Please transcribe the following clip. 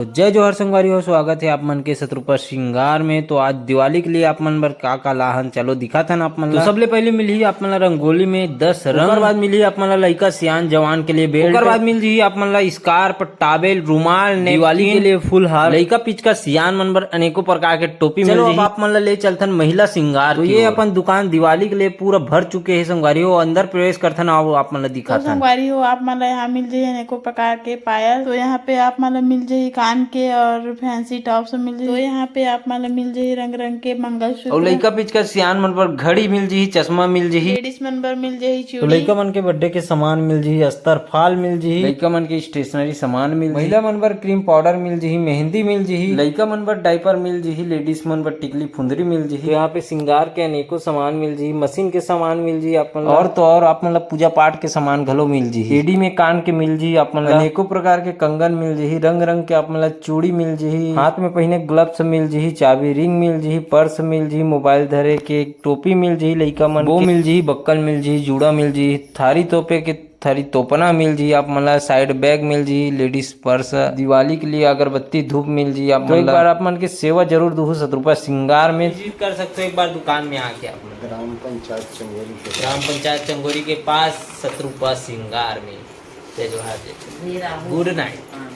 जय जोहर संगवारी हो, स्वागत है आप मन के शत्रुपा श्रृंगार में। तो आज दिवाली के लिए आप मन बर का लाहन चलो दिखा था ना आप मन। तो सबले पहले मिली आप मन रंगोली में 10 रंग, बाद मिली आप मन लइका सियान जवान के लिए बेल्ट, ओकर बाद मिल जी आप मन स्कार्फ, टावेल, रुमाल, दिवाली के लिए फुल हार, लइका पिचका सियान मन बर अनेकों प्रकार के टोपी मिल जी। आप मन ले चलथन महिला श्रृंगार। तो ये अपन दुकान दिवाली के लिए पूरा भर चुके हैं संगवारी हो। अंदर प्रवेश करथन आओ आप मन दिखा था संगवारी हो। आप मन यहाँ मिल जाये अनेकों प्रकार के पायल। तो यहाँ पे आप मन मिल जाये कान के और फैंसी टॉप सब मिल जाये। तो यहाँ पे आप मन मिल जाये रंग रंग के मंगलसूत्र और लइका पिचका सियान मन पर घड़ी मिल जी, चश्मा मिल जी, लेडीज मन पर मिल जाये तो लइका मन के बर्थडे के सामान मिल जी, अस्तर फाल मिल जी, लइका मन के स्टेशनरी सामान मिल जी, महिला मन पर क्रीम पाउडर मिल जी, मेहंदी मिल जी, लइका मन पर डायपर मिल जी, लेडीज मन पर टिकली फुंदरी मिल जी। तो यहाँ पे श्रृंगार के अनेकों सामान मिल जी, मशीन के सामान मिल जी आप मन, और तो और आप मन पूजा पाठ के सामान घलो मिल जी, एडी में कान के मिल जी आप मन, अनेकों प्रकार के कंगन मिल जी, रंग रंग के आप मन चूड़ी मिल जी, हाथ में पहने ग्लव्स मिल जी, चाबी रिंग मिल जी, पर्स मिल जी, मोबाइल धरे के टोपी मिल जी, लइका मन वो मिल जी, बक्कल मिल जी, जूड़ा मिल जी, थारी तोपे के थारी तोपना मिल जी आप मन, साइड बैग मिल जी, लेडीज पर्स, दिवाली के लिए अगरबत्ती धूप मिल जी आप मन। तो एक बार आप मन के सेवा जरूर दो शत्रुपा श्रृंगार में विजिट कर सकते हो एक बार दुकान में आके आप ग्राम पंचायत चंगोरी के पास शत्रुपा श्रृंगार में। जय जोहार, जय गुड नाइट।